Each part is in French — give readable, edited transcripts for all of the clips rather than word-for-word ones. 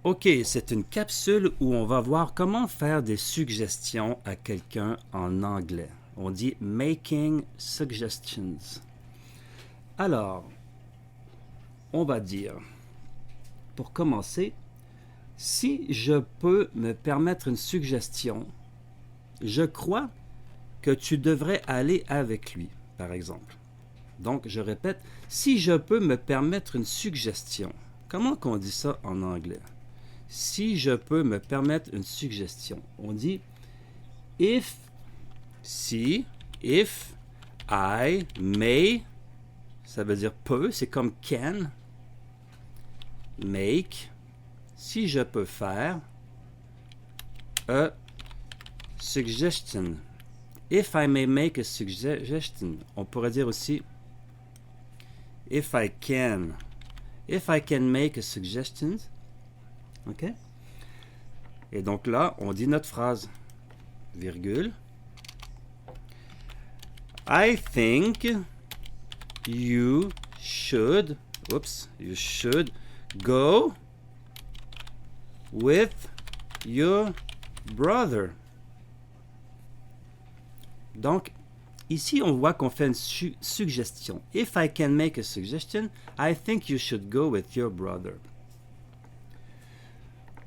OK, c'est une capsule où on va voir comment faire des suggestions à quelqu'un en anglais. On dit making suggestions. Alors, on va dire, pour commencer, si je peux me permettre une suggestion, je crois que tu devrais aller avec lui, par exemple. Donc, je répète, si je peux me permettre une suggestion, comment qu'on dit ça en anglais? Si je peux me permettre une suggestion, on dit if, si, if I may, ça veut dire peut, c'est comme can, make, si je peux faire, a suggestion. If I may make a suggestion, on pourrait dire aussi if I can make a suggestion. OK? Et donc là, on dit notre phrase, virgule. I think you should go with your brother. Donc, ici, on voit qu'on fait une suggestion. If I can make a suggestion, I think you should go with your brother.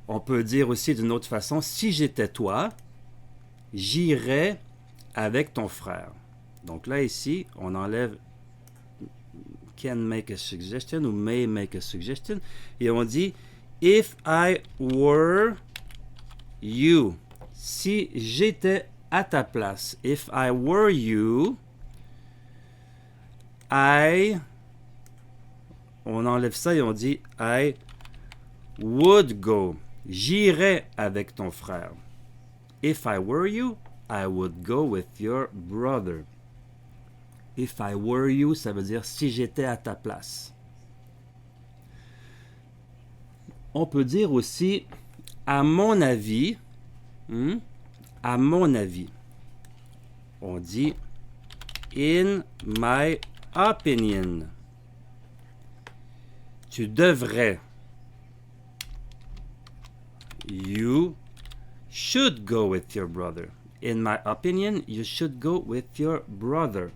On peut dire aussi d'une autre façon, si j'étais toi, j'irais avec ton frère. Donc là, ici, on enlève can make a suggestion ou may make a suggestion et on dit if I were you. Si j'étais à ta place. If I were you, on enlève ça et on dit I would go. J'irais avec ton frère. If I were you, I would go with your brother. If I were you, ça veut dire si j'étais à ta place. On peut dire aussi à mon avis, à mon avis. On dit in my opinion. Tu devrais. You should go with your brother. In my opinion, you should go with your brother.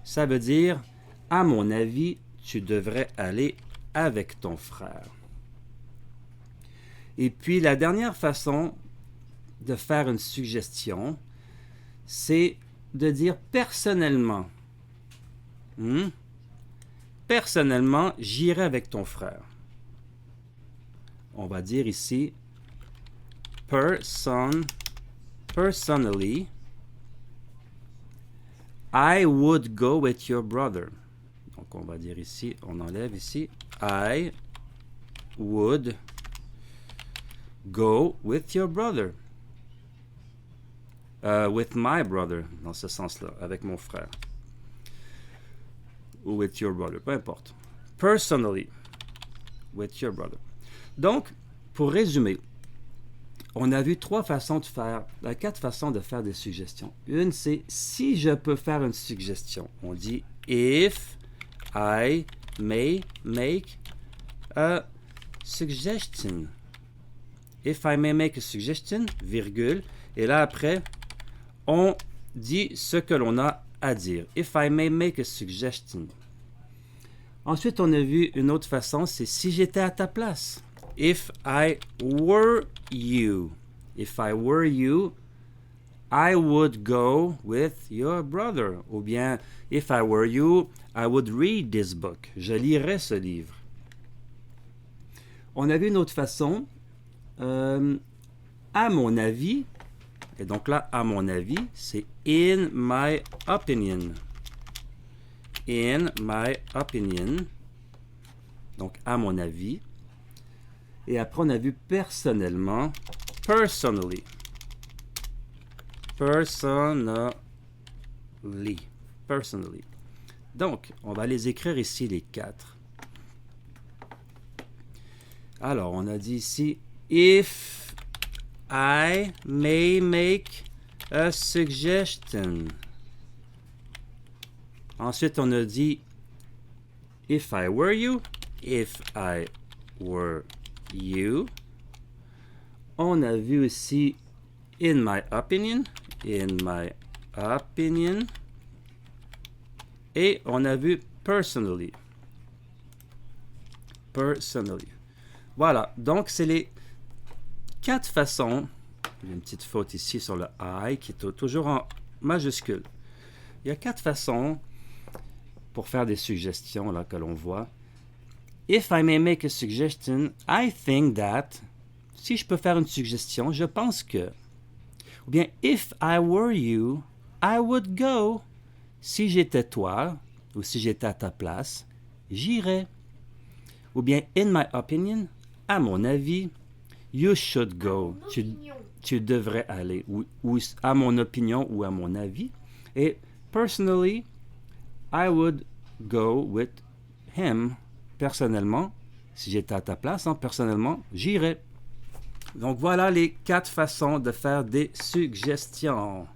Ça veut dire, à mon avis, tu devrais aller avec ton frère. Et puis, la dernière façon de faire une suggestion, c'est de dire personnellement. Personnellement, j'irai avec ton frère. On va dire ici personally, I would go with your brother. Donc on va dire ici, on enlève ici, I would go with your brother. With my brother, dans ce sens-là, avec mon frère. Ou with your brother, peu importe. Personally, with your brother. Donc, pour résumer, on a vu quatre façons de faire des suggestions. Une, c'est si je peux faire une suggestion. On dit if I may make a suggestion. If I may make a suggestion, virgule, et là après, on dit ce que l'on a à dire. If I may make a suggestion. Ensuite, on a vu une autre façon, c'est si j'étais à ta place. If I were you. If I were you, I would go with your brother. Ou bien, if I were you, I would read this book. Je lirais ce livre. On a vu une autre façon. À mon avis, et donc là, à mon avis, c'est in my opinion. In my opinion. Donc, à mon avis. Et après, on a vu personnellement, personally. Personally. Donc, on va les écrire ici, les quatre. Alors, on a dit ici, if I may make a suggestion. Ensuite, on a dit, if I were you, if I were you, On a vu aussi in my opinion. Et on a vu personally. Voilà, donc c'est les 4 façons. Il y a une petite faute ici sur le I qui est toujours en majuscule. Il y a 4 façons pour faire des suggestions là que l'on voit. If I may make a suggestion, I think that. Si je peux faire une suggestion, je pense que. Ou bien, if I were you, I would go. Si j'étais toi, ou si j'étais à ta place, j'irais. Ou bien, in my opinion, à mon avis, you should go. Tu devrais aller. Ou à mon opinion ou à mon avis. Et personally, I would go with him. Personnellement, si j'étais à ta place, personnellement, j'irais. Donc voilà les 4 façons de faire des suggestions.